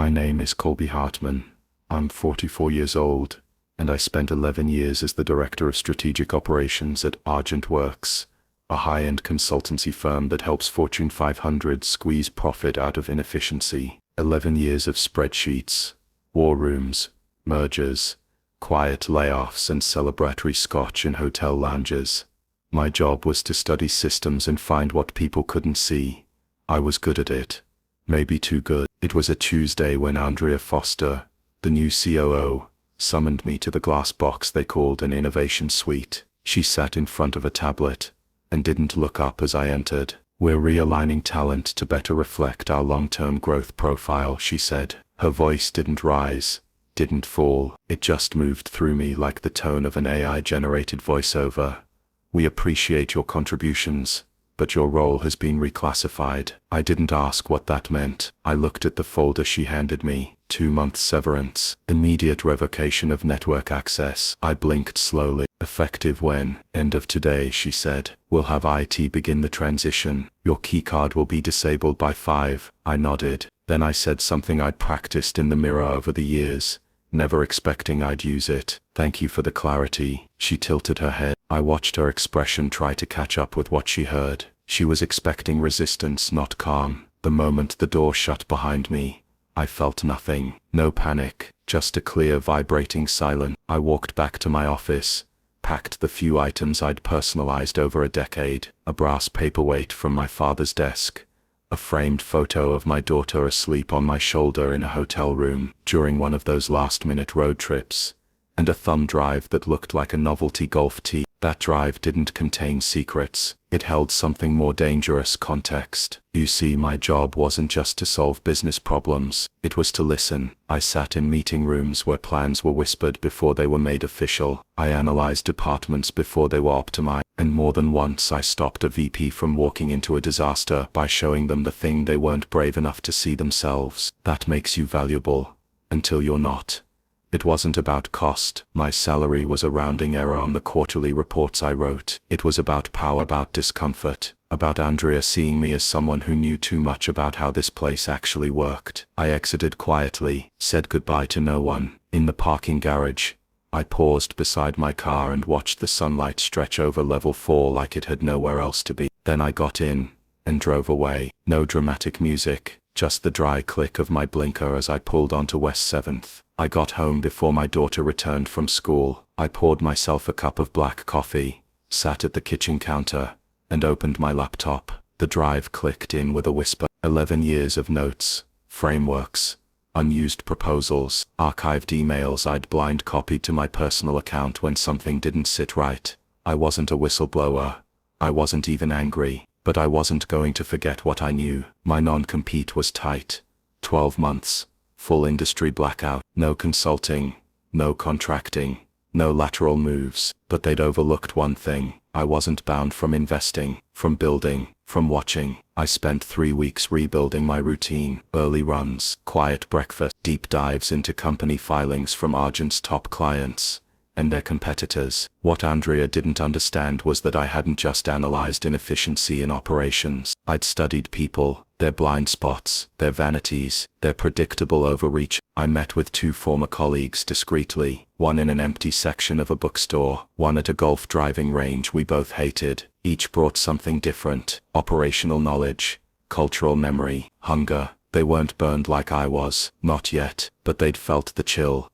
My name is Colby Hartman. I'm 44 years old, and I spent 11 years as the Director of Strategic Operations at Argent Works, a high-end consultancy firm that helps Fortune 500 squeeze profit out of inefficiency. 11 years of spreadsheets, war rooms, mergers, quiet layoffs and celebratory scotch in hotel lounges. My job was to study systems and find what people couldn't see. I was good at it. Maybe too good. It was a Tuesday when Andrea Foster, the new COO, summoned me to the glass box they called an innovation suite. She sat in front of a tablet and didn't look up as I entered. "We're realigning talent to better reflect our long-term growth profile," she said. Her voice didn't rise, didn't fall. It just moved through me like the tone of an AI-generated voiceover. "We appreciate your contributions, but your role has been reclassified." I didn't ask what that meant. I looked at the folder she handed me. 2-month severance. Immediate revocation of network access. I blinked slowly. "Effective when?" "End of today," she said. "We'll have IT begin the transition. Your keycard will be disabled by 5. I nodded. Then I said something I'd practiced in the mirror over the years, never expecting I'd use it. "Thank you for the clarity." She tilted her head. I watched her expression try to catch up with what she heard. She was expecting resistance, not calm. The moment the door shut behind me, I felt nothing. No panic, just a clear, vibrating silence. I walked back to my office, packed the few items I'd personalized over a decade, a brass paperweight from my father's desk, a framed photo of my daughter asleep on my shoulder in a hotel room during one of those last-minute road trips, and a thumb drive that looked like a novelty golf tee. That drive didn't contain secrets. It held something more dangerous: context. You see, my job wasn't just to solve business problems, it was to listen. I sat in meeting rooms where plans were whispered before they were made official. I analyzed departments before they were optimized. And more than once I stopped a VP from walking into a disaster by showing them the thing they weren't brave enough to see themselves. That makes you valuable, until you're not. It wasn't about cost. My salary was a rounding error on the quarterly reports I wrote. It was about power, about discomfort, about Andrea seeing me as someone who knew too much about how this place actually worked. I exited quietly, said goodbye to no one. In the parking garage, I paused beside my car and watched the sunlight stretch over level 4 like it had nowhere else to be. Then I got in and drove away. No dramatic music, just the dry click of my blinker as I pulled onto West 7th. I got home before my daughter returned from school. I poured myself a cup of black coffee, sat at the kitchen counter, and opened my laptop. The drive clicked in with a whisper. 11 years of notes, frameworks, unused proposals, archived emails I'd blind copied to my personal account when something didn't sit right. I wasn't a whistleblower. I wasn't even angry, but I wasn't going to forget what I knew. My non-compete was tight. 12 months. Full industry blackout. No consulting, no contracting, no lateral moves. But they'd overlooked one thing. I wasn't bound from investing, from building, from watching. I spent 3 weeks rebuilding my routine. Early runs, quiet breakfast, deep dives into company filings from Argent's top clients and their competitors. What Andrea didn't understand was that I hadn't just analyzed inefficiency in operations. I'd studied people, their blind spots, their vanities, their predictable overreach. I met with 2 former colleagues discreetly, one in an empty section of a bookstore, one at a golf driving range we both hated. Each brought something different: operational knowledge, cultural memory, hunger. They weren't burned like I was, not yet, but they'd felt the chill.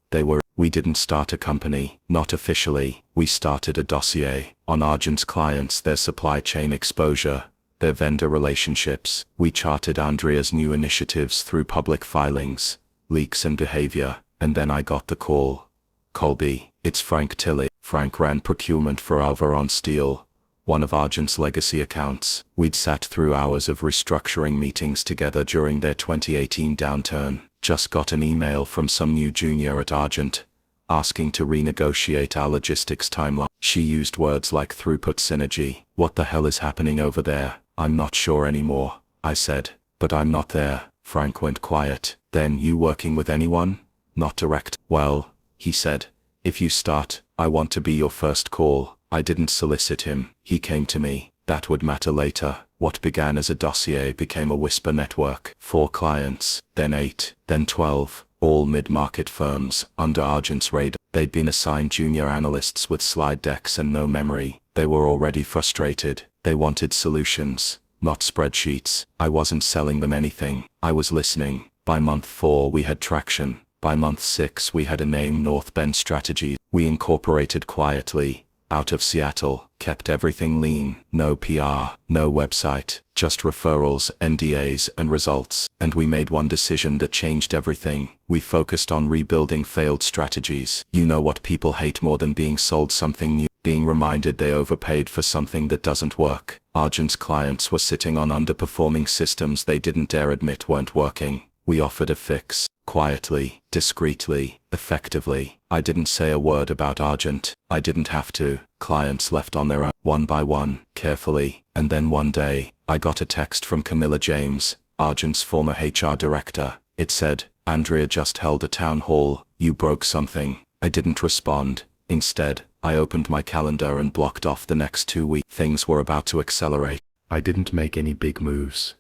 We didn't start a company, not officially. We started a dossier on Argent's clients, their supply chain exposure, their vendor relationships. We charted Andrea's new initiatives through public filings, leaks and behavior. And then I got the call. "Colby, it's Frank Tilley." Frank ran procurement for Alvaron Steel, one of Argent's legacy accounts. We'd sat through hours of restructuring meetings together during their 2018 downturn. Just got an email from some new junior at Argent, asking to renegotiate our logistics timeline. She used words like throughput synergy. "What the hell is happening over there?" "I'm not sure anymore," I said. "But I'm not there." Frank went quiet. "Then you working with anyone?" "Not direct." "Well," he said, "if you start, I want to be your first call." I didn't solicit him. He came to me. That would matter later. What began as a dossier became a whisper network. 4 clients, then 8, then 12, all mid-market firms, under Argent's radar. They'd been assigned junior analysts with slide decks and no memory. They were already frustrated. They wanted solutions, not spreadsheets. I wasn't selling them anything. I was listening. By month 4 we had traction. By month 6 we had a name: North Bend Strategies. We incorporated quietly, out of Seattle, kept everything lean. No PR, no website, just referrals, NDAs, and results. And we made one decision that changed everything. We focused on rebuilding failed strategies. You know what people hate more than being sold something new? Being reminded they overpaid for something that doesn't work. Argent's clients were sitting on underperforming systems they didn't dare admit weren't working. We offered a fix, quietly, discreetly, effectively. I didn't say a word about Argent. I didn't have to. Clients left on their own, one by one, carefully. And then one day, I got a text from Camilla James, Argent's former HR director. It said, "Andrea just held a town hall. You broke something." I didn't respond. Instead, I opened my calendar and blocked off the next 2 weeks. Things were about to accelerate. I didn't make any big moves.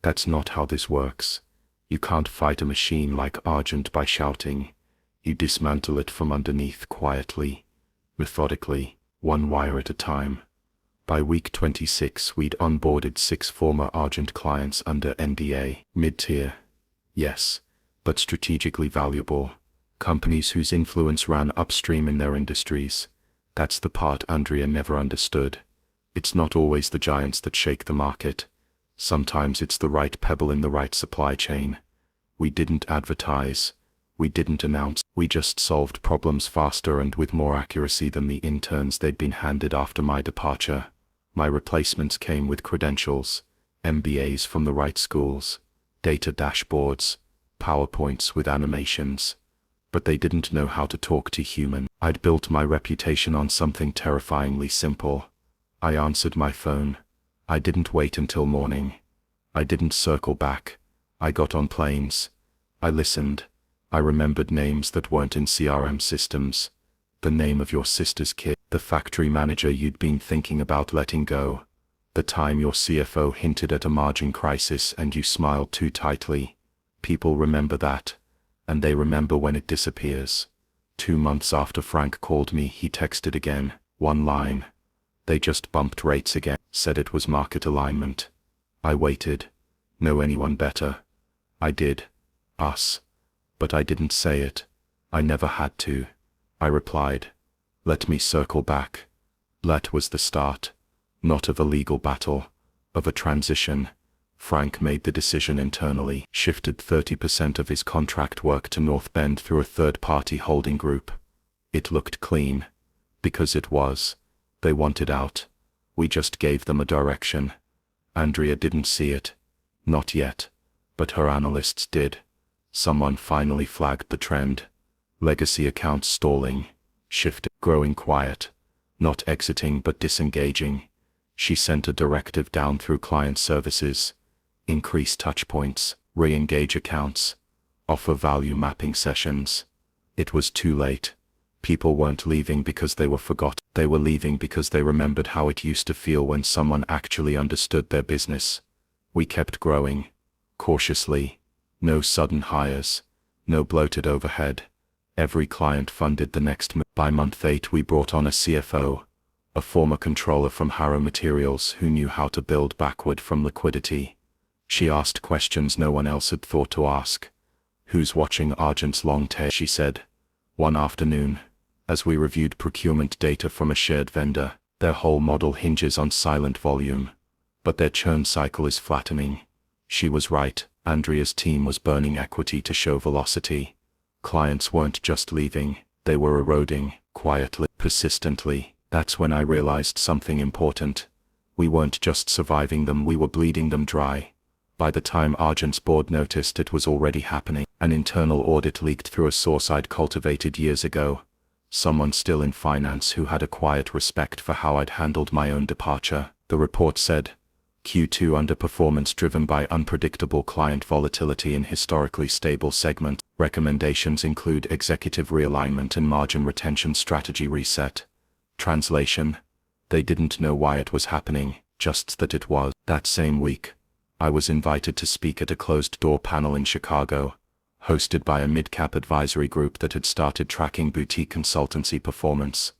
That's not how this works. You can't fight a machine like Argent by shouting. You dismantle it from underneath quietly, methodically, one wire at a time. By week 26 we'd onboarded 6 former Argent clients under NDA. Mid-tier, yes, but strategically valuable. Companies whose influence ran upstream in their industries. That's the part Andrea never understood. It's not always the giants that shake the market. Sometimes it's the right pebble in the right supply chain. We didn't advertise. We didn't announce. We just solved problems faster and with more accuracy than the interns they'd been handed after my departure. My replacements came with credentials, MBAs from the right schools, data dashboards, PowerPoints with animations. But they didn't know how to talk to human. I'd built my reputation on something terrifyingly simple. I answered my phone. I didn't wait until morning. I didn't circle back. I got on planes. I listened. I remembered names that weren't in CRM systems. The name of your sister's kid, the factory manager you'd been thinking about letting go, the time your CFO hinted at a margin crisis and you smiled too tightly. People remember that, and they remember when it disappears. 2 months after Frank called me, he texted again, one line. They just bumped rates again, said it was market alignment. I waited. Know anyone better? I did. Us. But I didn't say it. I never had to. I replied, "Let me circle back." Let was the start. Not of a legal battle, of a transition. Frank made the decision internally, shifted 30% of his contract work to North Bend through a third-party holding group. It looked clean. Because it was. They wanted out. We just gave them a direction. Andrea didn't see it. Not yet. But her analysts did. Someone finally flagged the trend. Legacy accounts stalling. Shifted, growing quiet. Not exiting but disengaging. She sent a directive down through client services. Increase touchpoints, re-engage accounts, offer value mapping sessions. It was too late. People weren't leaving because they were forgotten. They were leaving because they remembered how it used to feel when someone actually understood their business. We kept growing. Cautiously. No sudden hires. No bloated overhead. Every client funded the next move. By month 8 we brought on a CFO, a former controller from Harrow Materials who knew how to build backward from liquidity. She asked questions no one else had thought to ask. "Who's watching Argent's long tail?" she said. One afternoon, as we reviewed procurement data from a shared vendor, their whole model hinges on silent volume. But their churn cycle is flattening. She was right. Andrea's team was burning equity to show velocity. Clients weren't just leaving, they were eroding, quietly, persistently. That's when I realized something important. We weren't just surviving them, we were bleeding them dry. By the time Argent's board noticed, it was already happening. An internal audit leaked through a source I'd cultivated years ago. Someone still in finance who had a quiet respect for how I'd handled my own departure. The report said, Q2 underperformance driven by unpredictable client volatility in historically stable segment. Recommendations include executive realignment and margin retention strategy reset. Translation: they didn't know why it was happening, just that it was. That same week, I was invited to speak at a closed-door panel in Chicago, hosted by a mid-cap advisory group that had started tracking boutique consultancy performance.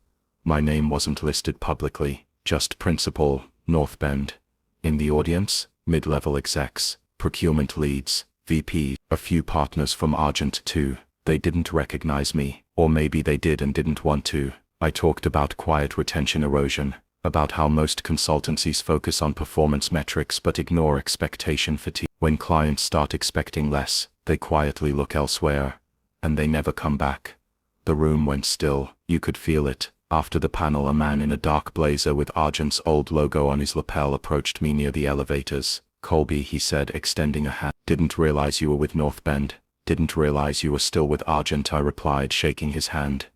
My name wasn't listed publicly, just Principal, North Bend. In the audience, mid-level execs, procurement leads, VPs, a few partners from Argent too. They didn't recognize me, or maybe they did and didn't want to. I talked about quiet retention erosion, about how most consultancies focus on performance metrics but ignore expectation fatigue. When clients start expecting less, they quietly look elsewhere, and they never come back. The room went still. You could feel it. After the panel, a man in a dark blazer with Argent's old logo on his lapel approached me near the elevators. "Colby," he said, extending a hand. "Didn't realize you were with North Bend. Didn't realize you were still with Argent," I replied, shaking his hand.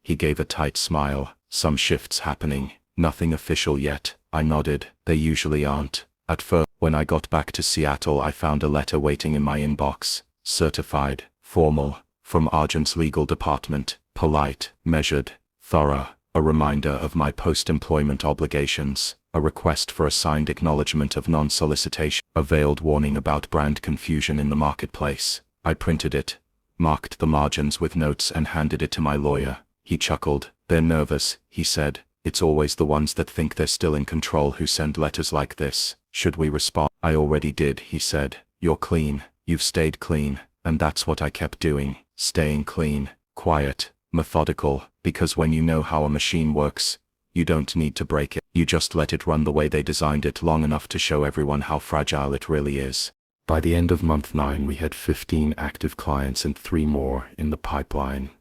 He gave a tight smile. "Some shifts happening. Nothing official yet." I nodded. "They usually aren't." At first, when I got back to Seattle, I found a letter waiting in my inbox. Certified, formal, from Argent's legal department. Polite, measured, thorough. A reminder of my post-employment obligations. A request for a signed acknowledgement of non-solicitation. A veiled warning about brand confusion in the marketplace. I printed it, marked the margins with notes, and handed it to my lawyer. He chuckled. "They're nervous," he said. "It's always the ones that think they're still in control who send letters like this. Should we respond?" "I already did," he said. "You're clean. You've stayed clean." And that's what I kept doing. Staying clean, quiet, methodical, because when you know how a machine works, you don't need to break it. You just let it run the way they designed it long enough to show everyone how fragile it really is. By the end of month 9, we had 15 active clients and 3 more in the pipeline.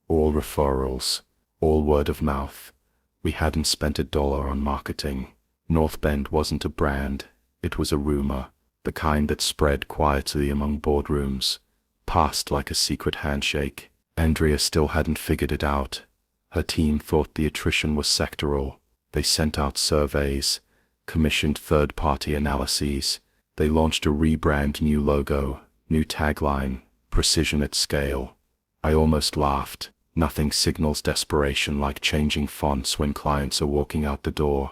All referrals, all word of mouth. We hadn't spent $1 on marketing. North Bend wasn't a brand, it was a rumor, the kind that spread quietly among boardrooms, passed like a secret handshake. Andrea still hadn't figured it out. Her team thought the attrition was sectoral. They sent out surveys, commissioned third-party analyses. They launched a rebrand, new logo, new tagline, precision at scale. I almost laughed. Nothing signals desperation like changing fonts when clients are walking out the door.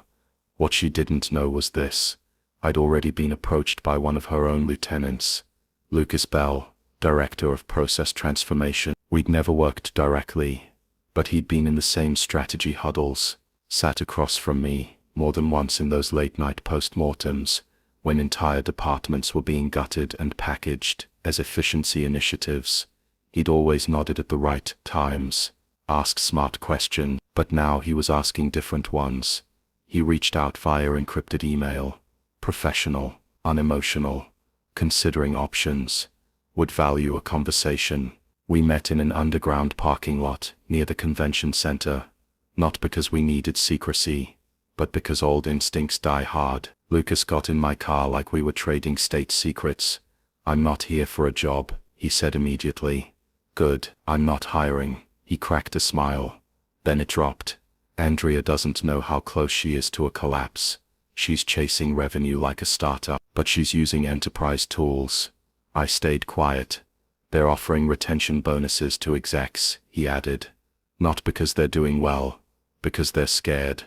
What she didn't know was this. I'd already been approached by one of her own lieutenants, Lucas Bell, Director of Process Transformation. We'd never worked directly, but he'd been in the same strategy huddles, sat across from me, more than once in those late-night post-mortems, when entire departments were being gutted and packaged as efficiency initiatives. He'd always nodded at the right times, asked smart questions, but now he was asking different ones. He reached out via encrypted email, professional, unemotional, considering options, would value a conversation. We met in an underground parking lot near the convention center, not because we needed secrecy, but because old instincts die hard. Lucas got in my car like we were trading state secrets. "I'm not here for a job," he said immediately. "Good, I'm not hiring." He cracked a smile. Then it dropped. "Andrea doesn't know how close she is to a collapse. She's chasing revenue like a startup, but she's using enterprise tools." I stayed quiet. "They're offering retention bonuses to execs," he added. "Not because they're doing well, because they're scared."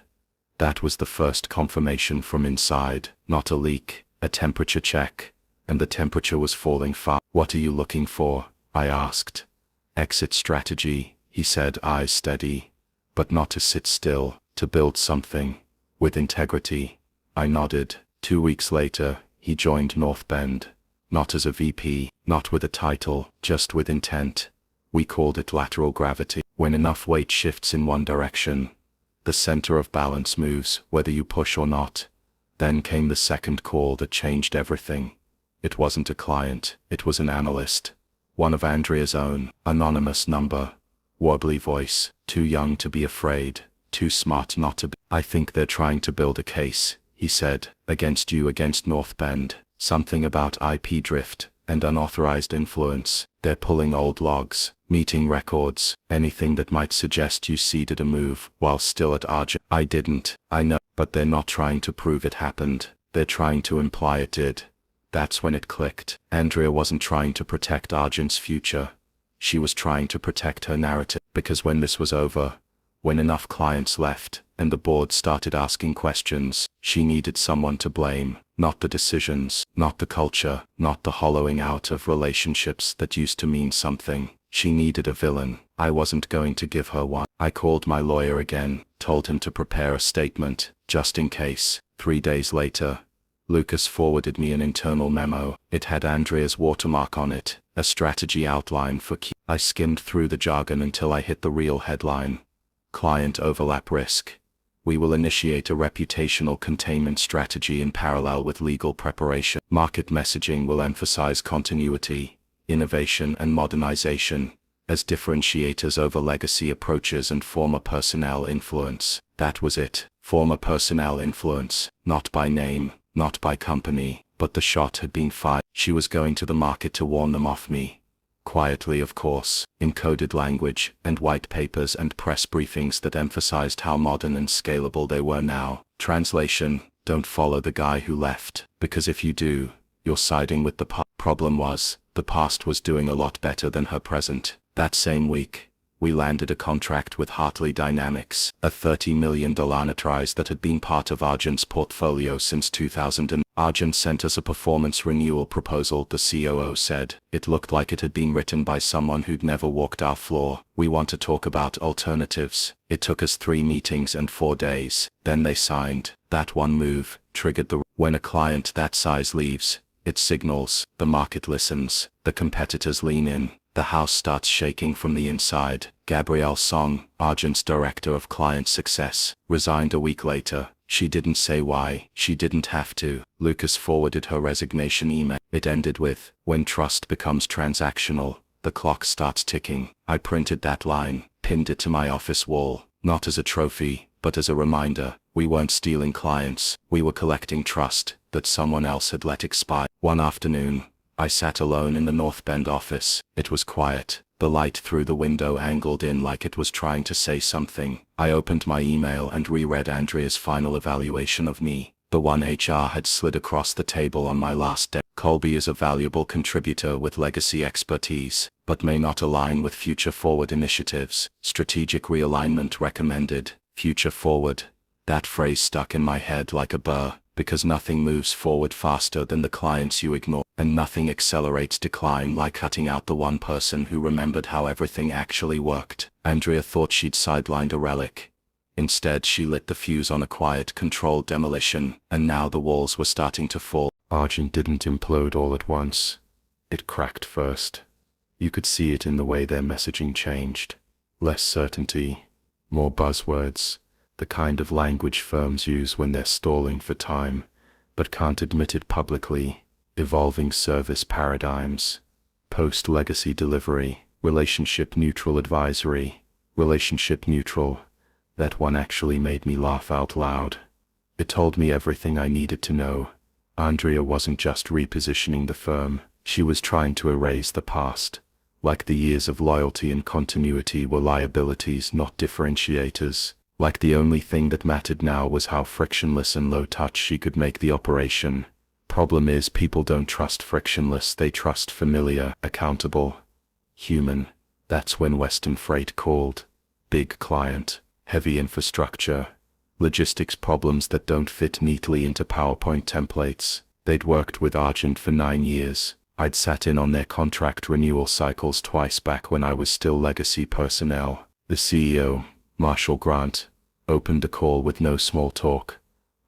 That was the first confirmation from inside. Not a leak, a temperature check, and the temperature was falling fast. "What are you looking for?" I asked. "Exit strategy," he said, eyes steady. "But not to sit still, to build something, with integrity." I nodded. 2 weeks later, he joined North Bend. Not as a VP, not with a title, just with intent. We called it lateral gravity. When enough weight shifts in one direction, the center of balance moves, whether you push or not. Then came the second call that changed everything. It wasn't a client, it was an analyst. One of Andrea's own, anonymous number. Wobbly voice, too young to be afraid, too smart not to be. "I think they're trying to build a case," he said, "against you, against North Bend. Something about IP drift and unauthorized influence. They're pulling old logs, meeting records, anything that might suggest you seeded a move while still at Argent." "I didn't, I know, but they're not trying to prove it happened. They're trying to imply it did." That's when it clicked. Andrea wasn't trying to protect Argent's future. She was trying to protect her narrative, because when this was over, when enough clients left, and the board started asking questions, She needed someone to blame, not the decisions, not the culture, not the hollowing out of relationships that used to mean something. She needed a villain. I wasn't going to give her one. I called my lawyer again, told him to prepare a statement, just in case. 3 days later, Lucas forwarded me an internal memo. It had Andrea's watermark on it, a strategy outline for key. I skimmed through the jargon until I hit the real headline. Client overlap risk. We will initiate a reputational containment strategy in parallel with legal preparation. Market messaging will emphasize continuity, innovation and modernization as differentiators over legacy approaches and former personnel influence. That was it. Former personnel influence, not by name, not by company, but the shot had been fired. She was going to the market to warn them off me. Quietly, of course, in coded language and white papers and press briefings that emphasized how modern and scalable they were now. Translation: don't follow the guy who left, because if you do, you're siding with the past. Problem was, the past was doing a lot better than her present. That same week, we landed a contract with Hartley Dynamics, a $30 million enterprise that had been part of Argent's portfolio since 2000. Argent sent us a performance renewal proposal, the COO said. It looked like it had been written by someone who'd never walked our floor. We want to talk about alternatives. It took us 3 meetings and 4 days. Then they signed. That one move triggered the... When a client that size leaves, it signals, the market listens, the competitors lean in. The house starts shaking from the inside. Gabrielle Song, Argent's director of client success, resigned a week later. She didn't say why. She didn't have to. Lucas forwarded her resignation email. It ended with, when trust becomes transactional, the clock starts ticking. I printed that line, pinned it to my office wall, not as a trophy, but as a reminder. We weren't stealing clients. We were collecting trust that someone else had let expire. One afternoon, I sat alone in the North Bend office. It was quiet. The light through the window angled in like it was trying to say something. I opened my email and reread Andrea's final evaluation of me. The one HR had slid across the table on my last day. Colby is a valuable contributor with legacy expertise, but may not align with future forward initiatives. Strategic realignment recommended. Future forward. That phrase stuck in my head like a burr, because nothing moves forward faster than the clients you ignore, and nothing accelerates decline like cutting out the one person who remembered how everything actually worked. Andrea thought she'd sidelined a relic. Instead, she lit the fuse on a quiet, controlled demolition, and now the walls were starting to fall. Argent didn't implode all at once. It cracked first. You could see it in the way their messaging changed. Less certainty, more buzzwords. The kind of language firms use when they're stalling for time, but can't admit it publicly. Evolving service paradigms, post-legacy delivery, relationship-neutral advisory, relationship-neutral. That one actually made me laugh out loud. It told me everything I needed to know. Andrea wasn't just repositioning the firm, she was trying to erase the past. Like the years of loyalty and continuity were liabilities, not differentiators. Like the only thing that mattered now was how frictionless and low-touch she could make the operation. Problem is, people don't trust frictionless, they trust familiar, accountable, human. That's when Western Freight called. Big client, heavy infrastructure, logistics problems that don't fit neatly into PowerPoint templates. They'd worked with Argent for 9 years. I'd sat in on their contract renewal cycles twice back when I was still legacy personnel. The CEO, Marshall Grant, opened the call with no small talk.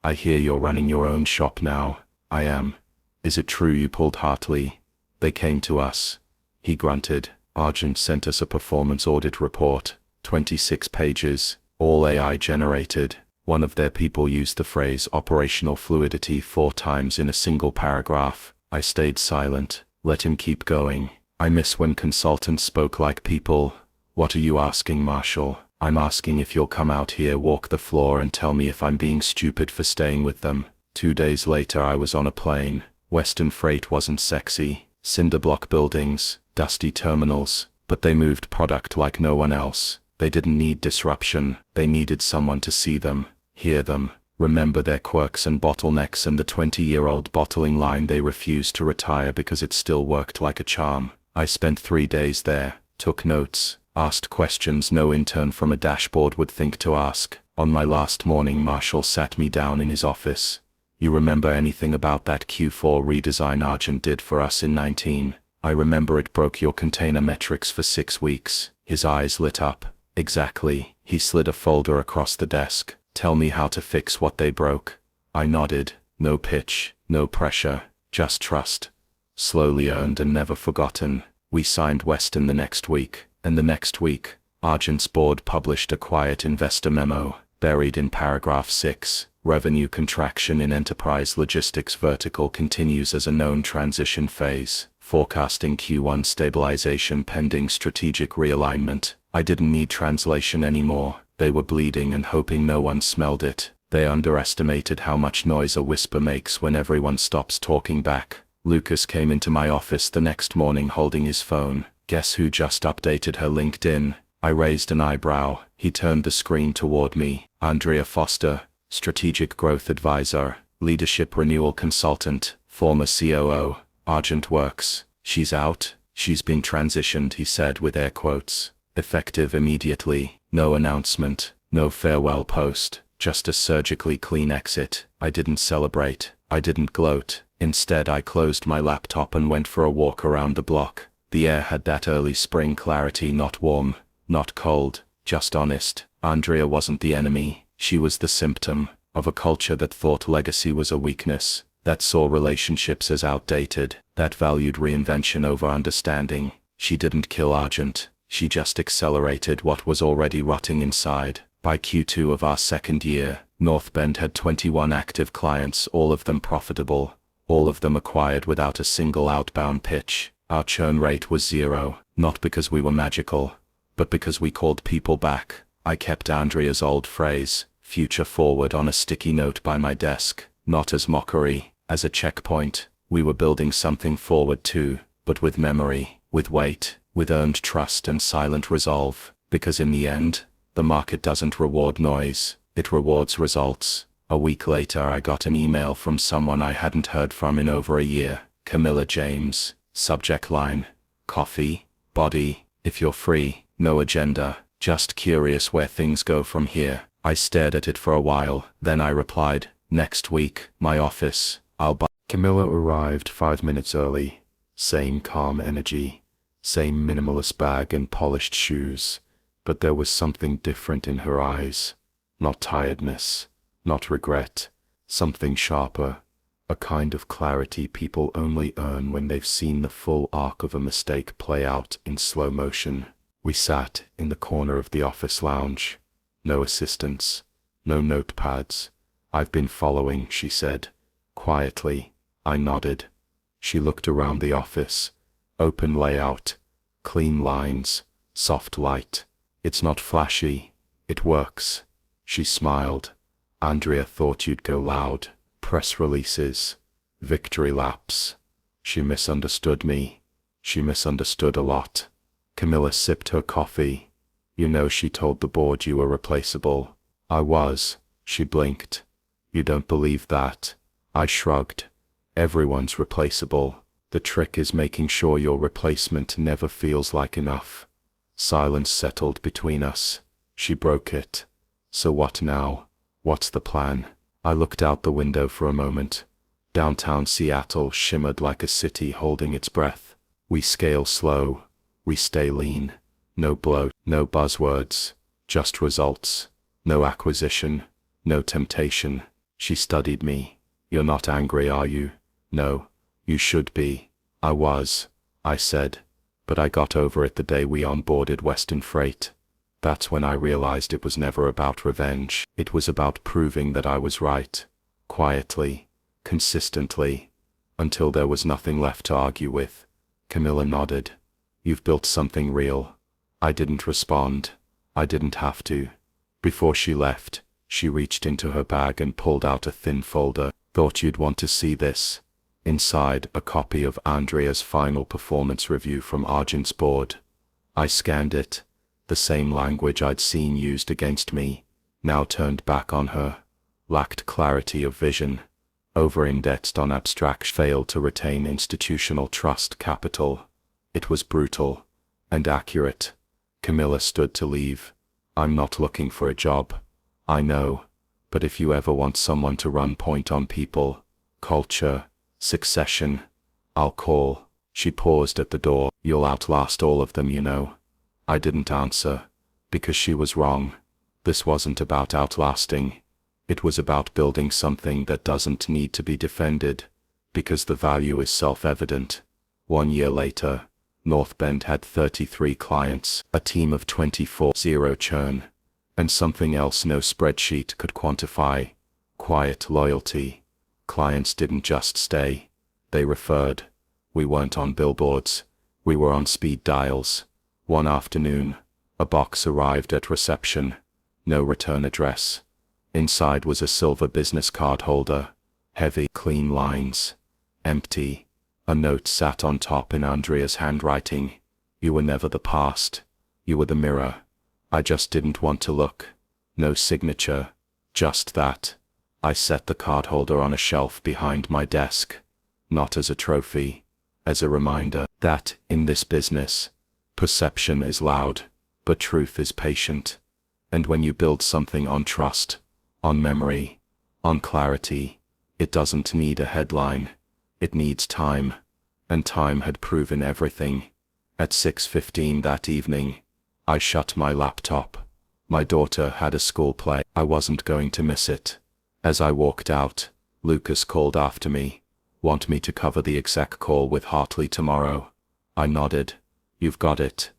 I hear you're running your own shop now. I am. Is it true you pulled Hartley? They came to us. He grunted. Argent sent us a performance audit report, 26 pages, all AI generated. One of their people used the phrase operational fluidity 4 times in a single paragraph. I stayed silent, let him keep going. I miss when consultants spoke like people. What are you asking, Marshall? I'm asking if you'll come out here, walk the floor, and tell me if I'm being stupid for staying with them. 2 days later I was on a plane. Western Freight wasn't sexy. Cinder block buildings, dusty terminals, but they moved product like no one else. They didn't need disruption. They needed someone to see them, hear them, remember their quirks and bottlenecks, and the 20-year-old bottling line they refused to retire because it still worked like a charm. I spent 3 days there, took notes, asked questions no intern from a dashboard would think to ask, On my last morning, Marshall sat me down in his office. You remember anything about that Q4 redesign Argent did for us in 19? I remember it broke your container metrics for 6 weeks. His eyes lit up. Exactly. He slid a folder across the desk. Tell me how to fix what they broke. I nodded. No pitch, no pressure, just trust. Slowly earned and never forgotten. We signed Weston the next week, and the next week, Argent's board published a quiet investor memo, buried in paragraph 6. Revenue contraction in enterprise logistics vertical continues as a known transition phase. Forecasting Q1 stabilization pending strategic realignment. I didn't need translation anymore. They were bleeding and hoping no one smelled it. They underestimated how much noise a whisper makes when everyone stops talking back. Lucas came into my office the next morning holding his phone. Guess who just updated her LinkedIn? I raised an eyebrow. He turned the screen toward me. Andrea Foster, Strategic Growth Advisor, Leadership Renewal Consultant, former COO, Argent Works. She's out. She's been transitioned, he said with air quotes. Effective immediately. No announcement. No farewell post. Just a surgically clean exit. I didn't celebrate. I didn't gloat. Instead, I closed my laptop and went for a walk around the block. The air had that early spring clarity, not warm, not cold, just honest. Andrea wasn't the enemy. She was the symptom of a culture that thought legacy was a weakness, that saw relationships as outdated, that valued reinvention over understanding. She didn't kill Argent. She just accelerated what was already rotting inside. By Q2 of our second year, North Bend had 21 active clients, all of them profitable, all of them acquired without a single outbound pitch. Our churn rate was 0, not because we were magical, but because we called people back. I kept Andrea's old phrase, future forward, on a sticky note by my desk, not as mockery, as a checkpoint. We were building something forward too, but with memory, with weight, with earned trust and silent resolve, because in the end, the market doesn't reward noise, it rewards results. A week later, I got an email from someone I hadn't heard from in over a year. Camilla James. Subject line: coffee, body, if you're free. No agenda, just curious where things go from here. I stared at it for a while, then I replied, next week, my office, I'll buy. Camilla arrived 5 minutes early. Same calm energy, same minimalist bag and polished shoes. But there was something different in her eyes. Not tiredness, not regret, something sharper. A kind of clarity people only earn when they've seen the full arc of a mistake play out in slow motion. We sat in the corner of the office lounge. No assistants, no notepads. I've been following, she said. Quietly, I nodded. She looked around the office. Open layout, clean lines, soft light. It's not flashy. It works. She smiled. Andrea thought you'd go loud. Press releases. Victory laps. She misunderstood me. She misunderstood a lot. Camilla sipped her coffee. You know, she told the board you were replaceable. I was. She blinked. You don't believe that? I shrugged. Everyone's replaceable. The trick is making sure your replacement never feels like enough. Silence settled between us. She broke it. So what now? What's the plan? I looked out the window for a moment. Downtown Seattle shimmered like a city holding its breath. We scale slow. We stay lean. No bloat, no buzzwords. Just results. No acquisition. No temptation. She studied me. You're not angry, are you? No. You should be. I was. I said. But I got over it the day we onboarded Western Freight. That's when I realized it was never about revenge. It was about proving that I was right. Quietly. Consistently. Until there was nothing left to argue with. Camilla nodded. You've built something real. I didn't respond. I didn't have to. Before she left, she reached into her bag and pulled out a thin folder. Thought you'd want to see this. Inside, a copy of Andrea's final performance review from Argent's board. I scanned it. The same language I'd seen used against me, now turned back on her. Lacked clarity of vision. Over-indexed on abstract. Failed to retain institutional trust capital. It was brutal. And accurate. Camilla stood to leave. I'm not looking for a job. I know, but if you ever want someone to run point on people, culture, succession, I'll call. She paused at the door. You'll outlast all of them, you know. I didn't answer, because she was wrong. This wasn't about outlasting. It was about building something that doesn't need to be defended, because the value is self-evident. 1 year later, North Bend had 33 clients, a team of 24, zero churn, and something else no spreadsheet could quantify: quiet loyalty. Clients didn't just stay, they referred. We weren't on billboards, we were on speed dials. One afternoon, a box arrived at reception. No return address. Inside was a silver business card holder. Heavy, clean lines. Empty. A note sat on top in Andrea's handwriting. You were never the past. You were the mirror. I just didn't want to look. No signature. Just that. I set the card holder on a shelf behind my desk. Not as a trophy. As a reminder that, in this business, perception is loud, but truth is patient. And when you build something on trust, on memory, on clarity, it doesn't need a headline. It needs time. And time had proven everything. At 6:15 that evening, I shut my laptop. My daughter had a school play. I wasn't going to miss it. As I walked out, Lucas called after me. Want me to cover the exec call with Hartley tomorrow? I nodded. You've got it.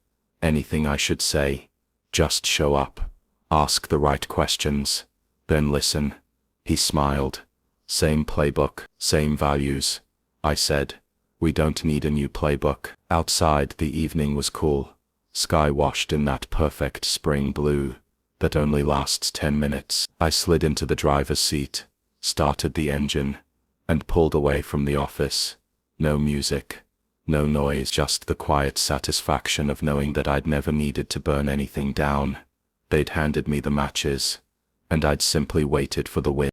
Anything I should say? Just show up. Ask the right questions. Then listen. He smiled. Same playbook, same values. I said, we don't need a new playbook. Outside the evening was cool. Sky washed in that perfect spring blue that only lasts 10 minutes. I slid into the driver's seat, started the engine, and pulled away from the office. No music, no noise, just the quiet satisfaction of knowing that I'd never needed to burn anything down. They'd handed me the matches, and I'd simply waited for the wind.